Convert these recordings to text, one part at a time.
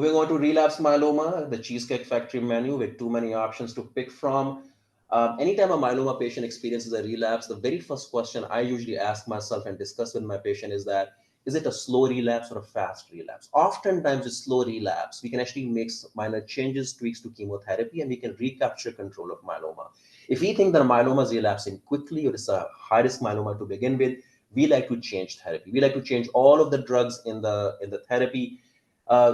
Moving on to relapse myeloma, the Cheesecake Factory menu with too many options to pick from. Anytime a myeloma patient experiences a relapse, the very first question I usually ask myself and discuss with my patient is that, is it a slow relapse or a fast relapse? Oftentimes, with slow relapse, we can actually make minor changes, tweaks to chemotherapy, and we can recapture control of myeloma. If we think that myeloma is relapsing quickly or it's a high risk myeloma to begin with, we like to change therapy. We like to change all of the drugs in the therapy.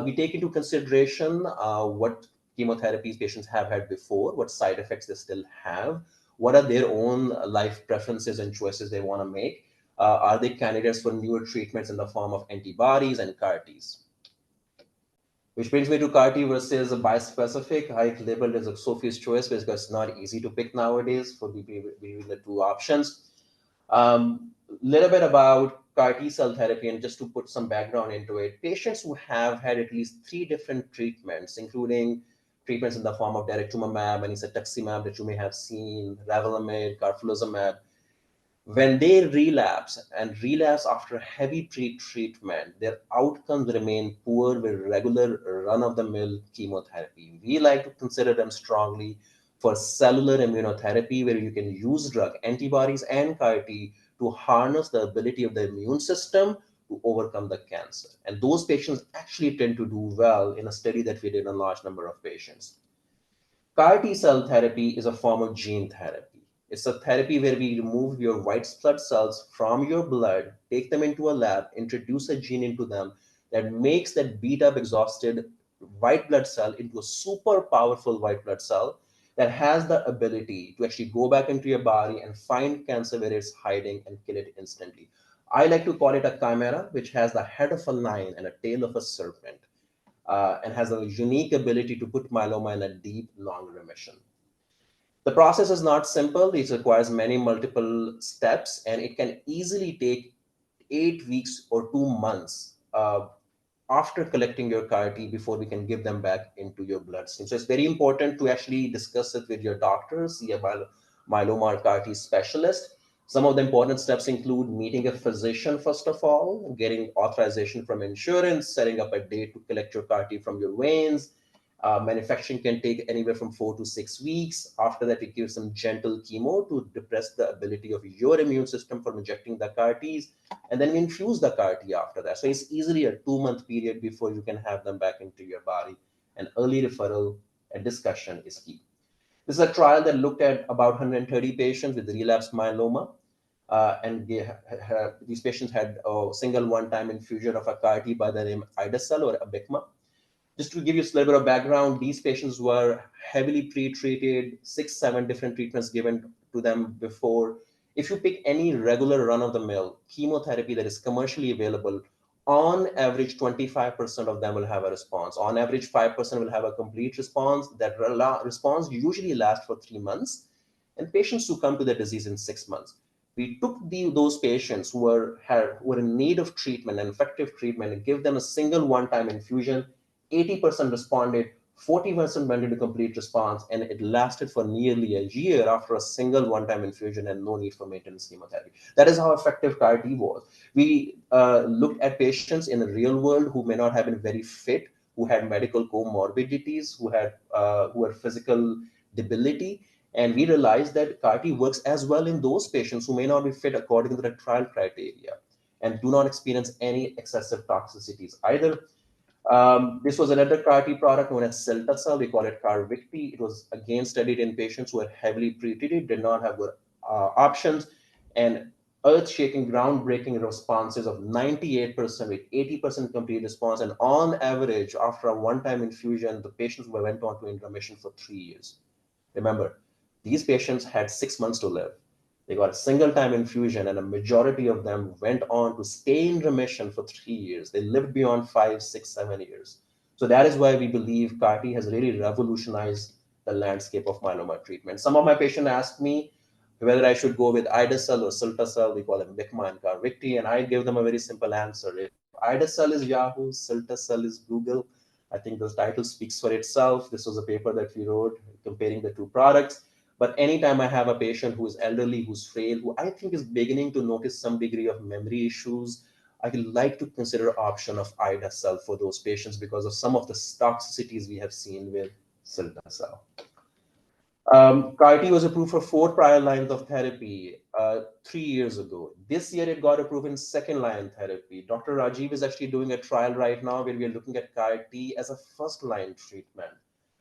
We take into consideration what chemotherapies patients have had before, what side effects they still have, what are their own life preferences and choices they want to make. Are they candidates for newer treatments in the form of antibodies and CAR Ts? Which brings me to CAR T versus a bispecific. I labeled as a Sophie's choice because it's not easy to pick nowadays for between the two options. Little bit about CAR T cell therapy, and just to put some background into it, patients who have had at least 3 different treatments, including treatments in the form of daratumumab and isatuximab that you may have seen, Revlimid, carfilzomib, when they relapse after heavy treatment, their outcomes remain poor with regular run-of-the-mill chemotherapy. We like to consider them strongly for cellular immunotherapy, where you can use drug antibodies and CAR T to harness the ability of the immune system to overcome the cancer. And those patients actually tend to do well in a study that we did on a large number of patients. CAR T cell therapy is a form of gene therapy. It's a therapy where we remove your white blood cells from your blood, take them into a lab, introduce a gene into them that makes that beat up, exhausted white blood cell into a super powerful white blood cell that has the ability to actually go back into your body and find cancer where it's hiding and kill it instantly. I like to call it a chimera, which has the head of a lion and a tail of a serpent, and has a unique ability to put myeloma in a deep, long remission. The process is not simple. It requires many multiple steps, and it can easily take 8 weeks or 2 months after collecting your CAR T before we can give them back into your bloodstream. So it's very important to actually discuss it with your doctor, see a myeloma or CAR T specialist. Some of the important steps include meeting a physician, first of all, getting authorization from insurance, setting up a date to collect your CAR T from your veins. Manufacturing can take anywhere from 4 to 6 weeks. After that, we give some gentle chemo to depress the ability of your immune system from injecting the CAR Ts, and then we infuse the CAR T after that. So it's easily a 2 month period before you can have them back into your body. And early referral and discussion is key. This is a trial that looked at about 130 patients with relapsed myeloma. And these patients had a single one-time infusion of a CAR T by the name ide-cel or Abicma. Just to give you a little bit of background, these patients were heavily pre-treated, 6, 7 different treatments given to them before. If you pick any regular run-of-the-mill chemotherapy that is commercially available, on average, 25% of them will have a response. On average, 5% will have a complete response. That response usually lasts for 3 months, and patients who come to the disease in 6 months. We took those patients who were in need of treatment, and effective treatment, and give them a single one-time infusion. 80% responded, 40% went into complete response, and it lasted for nearly a year after a single one-time infusion and no need for maintenance chemotherapy. That is how effective CAR T was. We looked at patients in the real world who may not have been very fit, who had medical comorbidities, who had physical debility, and we realized that CAR T works as well in those patients who may not be fit according to the trial criteria and do not experience any excessive toxicities either. This was another CAR T product known as cilta-cel. We call it CARVYKTI. It was again studied in patients who were heavily pretreated, did not have good options, and earth-shaking, groundbreaking responses of 98% with 80% complete response. And on average, after a one-time infusion, the patients went on to in remission for 3 years. Remember, these patients had 6 months to live. They got a single time infusion, and a majority of them went on to stay in remission for 3 years. They lived beyond 5, 6, 7 years. So that is why we believe CAR T has really revolutionized the landscape of myeloma treatment. Some of my patients ask me whether I should go with ide-cel or cilta-cel. We call it Abicma and CARVYKTI, and I give them a very simple answer. If ide-cel is Yahoo, cilta-cel is Google. I think the title speaks for itself. This was a paper that we wrote comparing the two products. But anytime I have a patient who is elderly, who's frail, who I think is beginning to notice some degree of memory issues, I would like to consider option of ide-cel for those patients because of some of the toxicities we have seen with cilta-cel. CAR-T was approved for 4 prior lines of therapy 3 years ago. This year, it got approved in second-line therapy. Dr. Rajiv is actually doing a trial right now where we are looking at CAR-T as a first-line treatment.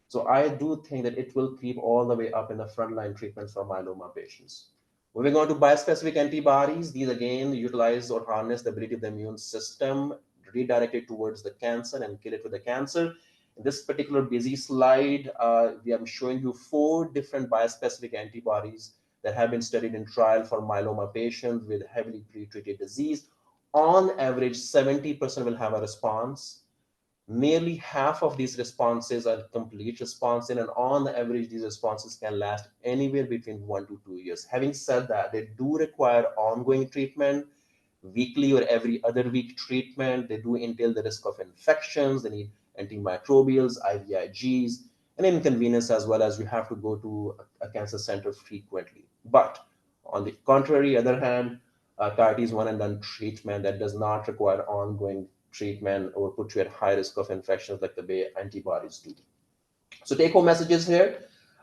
So I do think that it will creep all the way up in the front-line treatments for myeloma patients. Moving on to bispecific antibodies, these again utilize or harness the ability of the immune system, redirect it towards the cancer and kill it with the cancer. In this particular busy slide, we are showing you 4 different bispecific antibodies that have been studied in trial for myeloma patients with heavily pretreated disease. On average, 70% will have a response. Nearly half of these responses are complete responses, and on average, these responses can last anywhere between 1 to 2 years. Having said that, they do require ongoing treatment, weekly or every other week treatment. They do entail the risk of infections. They need antimicrobials, IVIGs, and inconvenience as well as you have to go to a cancer center frequently. But on the contrary, other hand, CAR-T is one and done treatment that does not require ongoing treatment or put you at high risk of infections like the way antibodies do. So take home messages here.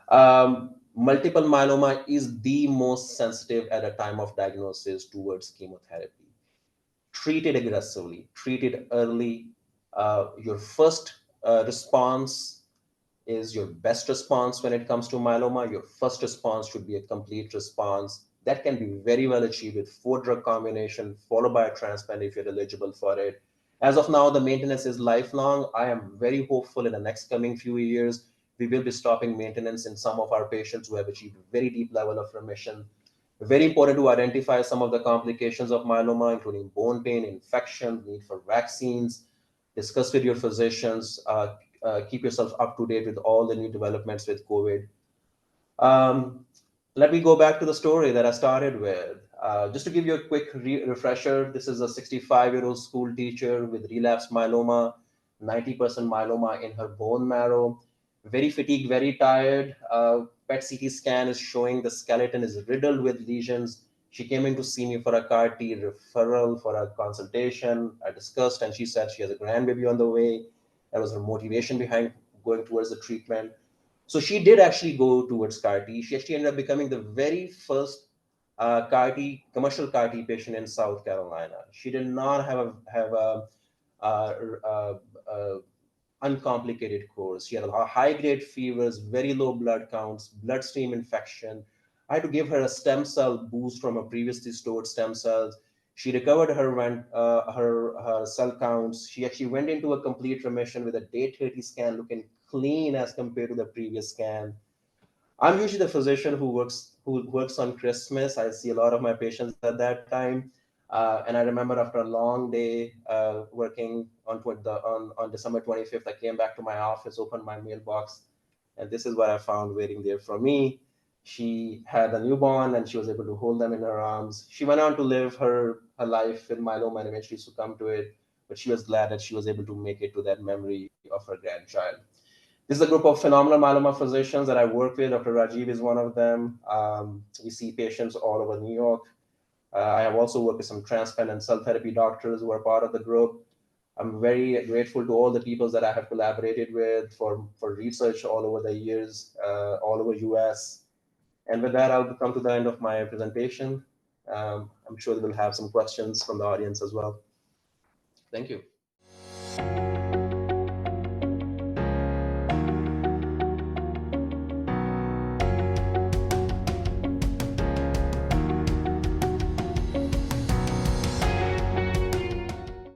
Multiple myeloma is the most sensitive at a time of diagnosis towards chemotherapy. Treat it aggressively, treat it early. Your first response is your best response when it comes to myeloma. Your first response should be a complete response. That can be very well achieved with 4-drug combination, followed by a transplant if you're eligible for it. As of now, the maintenance is lifelong. I am very hopeful in the next coming few years, we will be stopping maintenance in some of our patients who have achieved a very deep level of remission. Very important to identify some of the complications of myeloma, including bone pain, infection, need for vaccines. Discuss with your physicians. Keep yourself up to date with all the new developments with COVID. Let me go back to the story that I started with. Just to give you a quick refresher, this is a 65-year-old school teacher with relapsed myeloma, 90% myeloma in her bone marrow, very fatigued, very tired. PET-CT scan is showing the skeleton is riddled with lesions. She came in to see me for a CAR-T referral for a consultation. I discussed, and she said she has a grandbaby on the way. That was her motivation behind going towards the treatment. So she did actually go towards CAR-T. She actually ended up becoming the very first CAR-T, commercial CAR-T patient in South Carolina. She did not have a uncomplicated course. She had high-grade fevers, very low blood counts, bloodstream infection. I had to give her a stem cell boost from a previously stored stem cells. She recovered her cell counts. She actually went into a complete remission with a day 30 scan looking clean as compared to the previous scan. I'm usually the physician who works on Christmas. I see a lot of my patients at that time, and I remember after a long day working on December 25th, I came back to my office, opened my mailbox, and this is what I found waiting there for me. She had a newborn, and she was able to hold them in her arms. She went on to live her life with myeloma and eventually succumbed to it, but she was glad that she was able to make it to that memory of her grandchild. This is a group of phenomenal myeloma physicians that I work with. Dr. Rajiv is one of them. We see patients all over New York. I have also worked with some transplant and cell therapy doctors who are part of the group. I'm very grateful to all the people that I have collaborated with for research all over the years, all over US. And with that, I'll come to the end of my presentation. I'm sure we'll have some questions from the audience as well. Thank you.